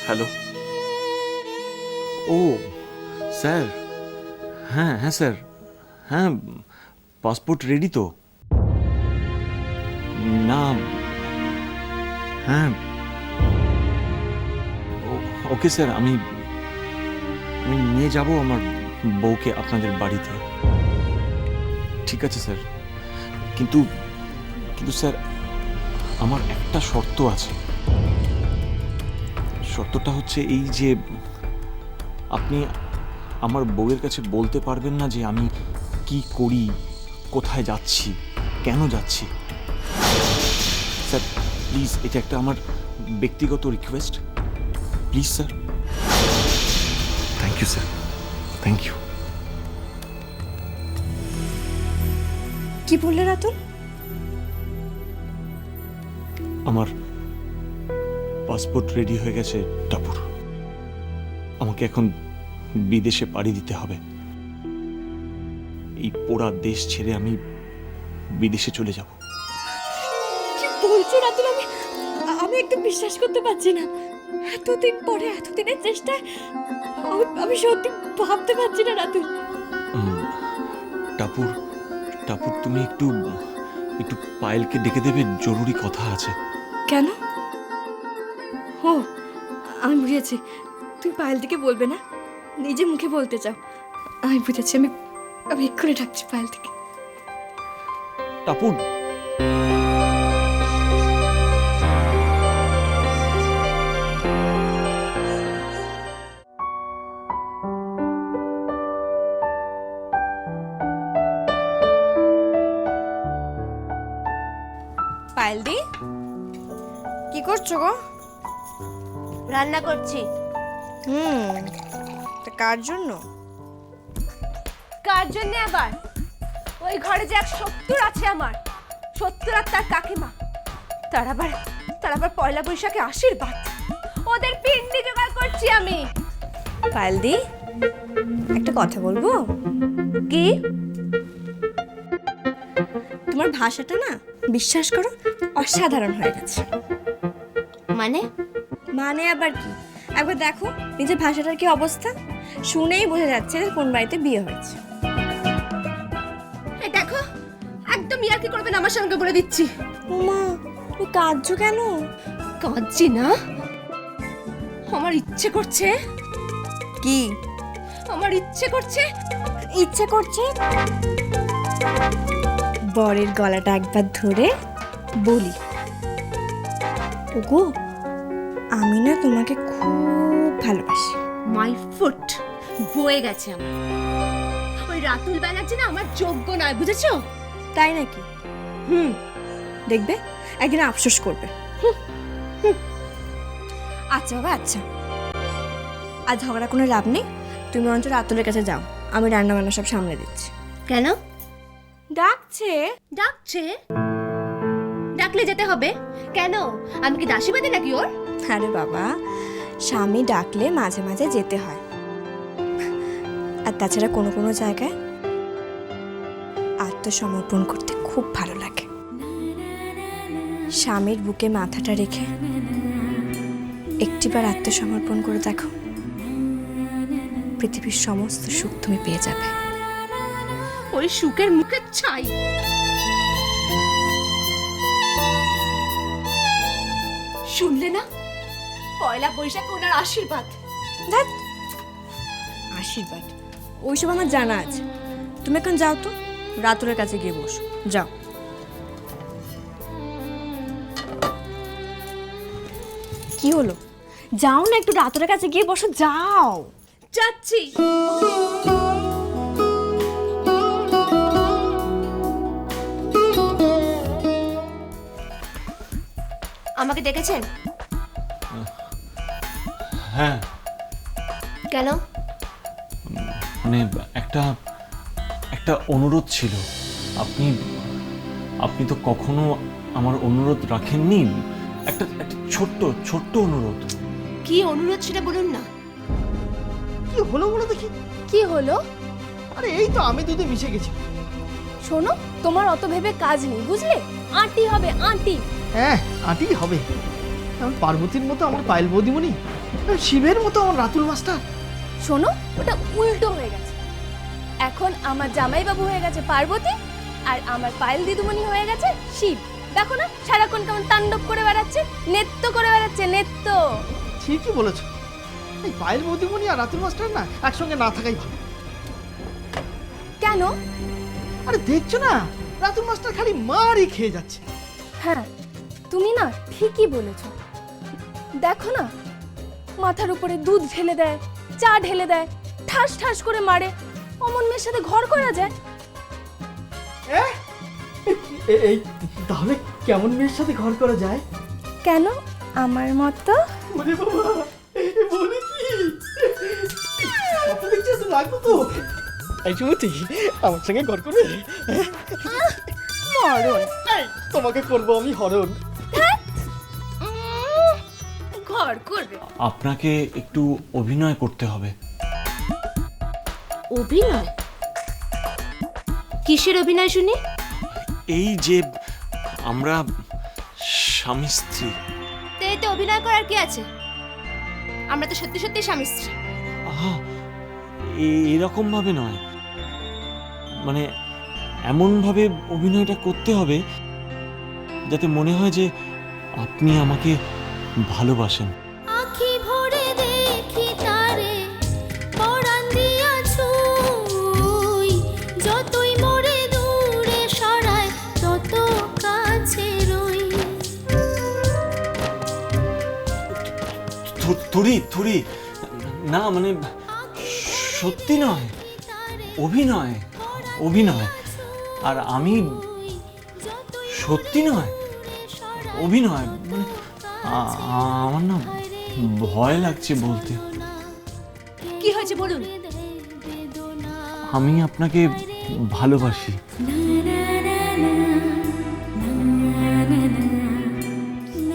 Hello. ও sir, হ্যাঁ হ্যাঁ sir, হ্যাঁ পাসপোর্ট রেডি তো? না, হ্যাঁ ওকে স্যার, আমি নিয়ে যাব আমার বউকে আপনাদের বাড়িতে। ঠিক আছে স্যার, কিন্তু স্যার আমার একটা শর্ত আছে। শর্তটা হচ্ছে এই যে আপনি আমার বউয়ের কাছে বলতে পারবেন না যে আমি কি করি, কোথায় যাচ্ছি, কেন যাচ্ছি। স্যার প্লিজ, এটা একটা আমার ব্যক্তিগত request, please sir. Thank you sir, thank you. কি বললে রাতুল? আমার পাসপোর্ট রেডি হয়ে গেছে টাপুর, আমাকে এখন বিদেশে পাড়ি দিতে হবে। এই পোড়া দেশ ছেড়ে আমি বিদেশে চলে যাব। কি বলছো রাতুল? আমি একদম বিশ্বাস করতে পারছি না। এতদিন পরে, এতদিনের চেষ্টায় আমি সত্যি ভাবতে পারছি না রাতুল। টাপুর, তুমি একটু পায়েলকে ডেকে দেবে, জরুরি কথা আছে। কেন? ও, আমি বুঝেছি, তুমি পায়েল দিকে বলবে না, নিজে মুখে বলতে চাও। আমি বুঝেছি, আমি এক্ষুনি ডাকছি পায়েল থেকে। টাপুর, পায়েল দি, কি করছো গো? রান্না করছি। তা কার জন্য? কার জন্য আবার? ওই ঘরে যে 70 আছে আমার, 70 আর তার কাকিমা, তার আবার পয়লা বৈশাখে আশীর্বাদ, ওদের পিন্ডি জোগাড় করছি আমি। পায়েল দি, একটা কথা বলবো? কি? তোমার ভাষাটা না, বিশ্বাস করো, অসাধারণ হয়ে গেছে। মানে আবার কি? একবার দেখো নিজের ভাষাটার কি অবস্থা, শুনেই বোঝা যাচ্ছে কোন বাড়িতে বিয়ে হয়েছে। এই দেখো, একদম ইয়ার্কি করবে না আমার সঙ্গে, বলে দিচ্ছি। ওমা, তুমি কাঁদছো কেন? কাঁদছি না, আমার ইচ্ছে করছে। কি আমার ইচ্ছে করছে? ইচ্ছে করছে বরের গলাটা একবার ধরে বলি, ওগো আমি না তোমাকে খুব ভালোবাসি। মাই ফুট বয়ে গেছে আমার। ওই রাতুল ব্যানার্জি না আমার যোগ্য নয়, বুঝেছো? তাই নাকি? দেখবে একদিন আফসোস করবে। আচ্ছা বাবা, আচ্ছা, আর ঝগড়া কোনো লাভ নেই। তুমি অন্তত রাতুলের কাছে যাও, আমি রান্না বান্না সব সামলে দিচ্ছি। কেন? ডাকছে। ডাকছে? ডাকলে যেতে হবে কেন? আমি কি দাসীবাদী নাকি ওর? আরে বাবা, স্বামী ডাকলে মাঝে মাঝে যেতে হয়। আর তাছাড়া কোনো কোনো জায়গায় আত্মসমর্পণ করতে খুব ভালো লাগে। স্বামীর বুকে মাথাটা রেখে একটিবার আত্মসমর্পণ করে দেখো, পৃথিবীর সমস্ত সুখ তুমি পেয়ে যাবে। ওই সুখের মুখে ছাই। শুনলে না? পয়লা বৈশাখ ওনার আশীর্বাদ। ধ্যাৎ, আশীর্বাদ ওইসব আমার জানা আছে। তুমি এখন যাও তো, রাতুলের কাছে গিয়ে বসো, যাও। কি হলো? যাও না, একটু রাতুলের কাছে গিয়ে বসো, যাও। যাচ্ছি। আমাকে ডেকেছেন? হ্যাঁ, কেন? মানে একটা অনুরোধ ছিল। আপনি তো কখনো আমার অনুরোধ রাখেননি। একটা ছোট্ট অনুরোধ। কি অনুরোধ সেটা বলুন না। কি হলো বলো দেখি? কি হলো? আরে এই তো আমি দুধে মিশে গেছি। শোনো, তোমার অত ভেবে কাজ নেই, বুঝলে? আন্টি হবে, আন্টি। হ্যাঁ, আঁটি হবে। কারণ পার্বতীর মতো আমার পায়েল বৌদিমণি শিবের মতো আমার রাতুল মাস্টার। শোনো, ওটা উল্টো হয়ে গেছে। এখন আমার জামাইবাবু হয়ে গেছে পার্বতী, আর আমার পায়েল দিদুমণি হয়ে গেছে শিব। দেখো না সারাক্ষণ কেমন তাণ্ডব করে বেড়াচ্ছে, নৃত্য করে বেড়াচ্ছে, নৃত্য। ঠিকই বলেছো, এই পায়েল বৌদিমণি আর রাতুল মাস্টার না একসঙ্গে না থাকাই ভালো। কেন? আরে দেখছো না, রাতুল মাস্টার খালি মারই খেয়ে যাচ্ছে। হ্যাঁ, তুমি না ঠিকই বলেছো। দেখো না, মাথার উপরে দুধ ঢেলে দেয়, চা ঢেলে দেয়, ঠাস ঠাস করে মারে। অমন মেয়ের সাথে ঘর করা যায়? এই তাহলে কেমন মেয়ের সাথে ঘর করা যায়? কেন আমার মতো? ওরে বাবা, বলে কি স্বপ্ন দেখছি, এত লাগবে তো। এই সুমতি, আমার সঙ্গে ঘর করবে? মরণ। এই, তোমাকে করবো আমি হরণ। ঘর করবে? আপনাকে একটু অভিনয় করতে হবে। অভিনয়? কিসের অভিনয় শুনি? এই যে আমরা স্বামী স্ত্রী। এতে অভিনয় করার কি আছে? আমরা তো সত্যি সত্যি স্বামী স্ত্রী। আহা, এরকম ভাবে নয়, মানে এমন ভাবে অভিনয়টা করতে হবে যাতে মনে হয় যে আপনি আমাকে ভালোবাসেন। আখি ভরে দেখি তারে পরাণ দিয়া ছুঁই, যতই মোরে দূরে সরায় তত কাছে রই। থুরি থুরি না, মানে সত্যি নয়, অভিনয় অভিনয়। আর আমি সত্যি নয়, অভিনয়। মানে আমার না ভয় লাগছে বলতে। কি হয়েছে বলুন? আমি আপনাকে ভালোবাসি।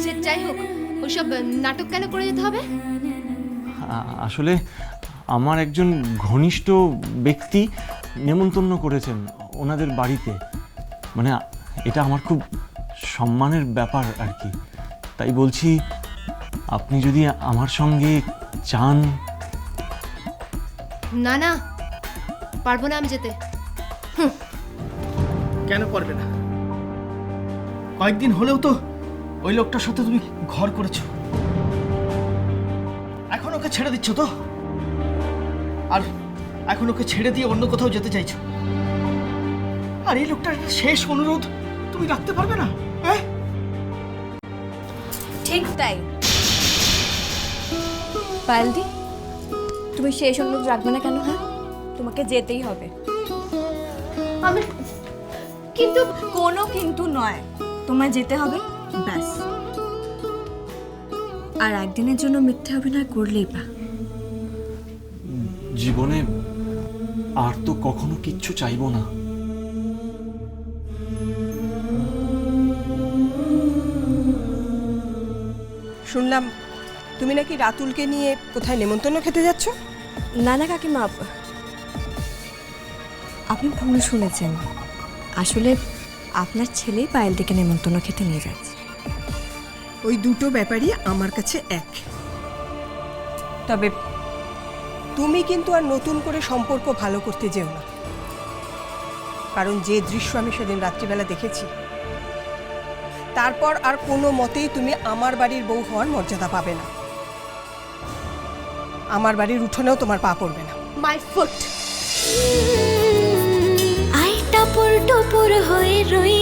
সে যাই হোক, ওইসব নাটক কেন করে যেতে হবে? আসলে আমার একজন ঘনিষ্ঠ ব্যক্তি নেমন্তন্ন করেছেন ওনাদের বাড়িতে। মানে এটা আমার খুব সম্মানের ব্যাপার আর কি। তাই বলছি, আপনি যদি আমার সঙ্গে চান। না না, পারবো না আমি যেতে। কেন পারবে না? কয়েকদিন হলেও তো ওই লোকটার সাথে তুমি ঘর করেছো, এখন ওকে ছেড়ে দিচ্ছ তো? আর এখন ওকে ছেড়ে দিয়ে অন্য কোথাও যেতে চাইছো? আর এই লোকটার শেষ অনুরোধ তুমি রাখতে পারবে না? হ্যাঁ, ঠিক তাই। পায়েলদি, তুমি শেষ অনুরোধ রাখবে না কেন? হ্যাঁ, তোমাকে যেতেই হবে। আমি কিন্তু কোনো কিন্তু নয়, তোমায় যেতে হবে, ব্যাস। আর একদিনের জন্য মিথ্যে অভিনয় করলেই বা। জীবনে আর তো কখনো কিচ্ছু চাইবো না। শুনলাম তুমি নাকি রাতুলকে নিয়ে কোথায় নেমন্তন্ন খেতে যাচ্ছ? না না কাকিমা, আপনি ভুল শুনেছেন। আসলে আপনার ছেলেই পায়েলদিকে নেমন্তন্ন খেতে নিয়ে যাচ্ছে। ওই দুটো ব্যাপারই আমার কাছে এক। তবে তুমি কিন্তু আর নতুন করে সম্পর্ক ভালো করতে যেও না, কারণ যে দৃশ্য আমি সেদিন রাত্রিবেলা দেখেছি, তারপর আর কোনো মতেই তুমি আমার বাড়ির বউ হওয়ার মর্যাদা পাবে না। আমার বাড়ির উঠোনেও তোমার পা পড়বে না। My foot. আই টাপুর টুপুর হয়ে রই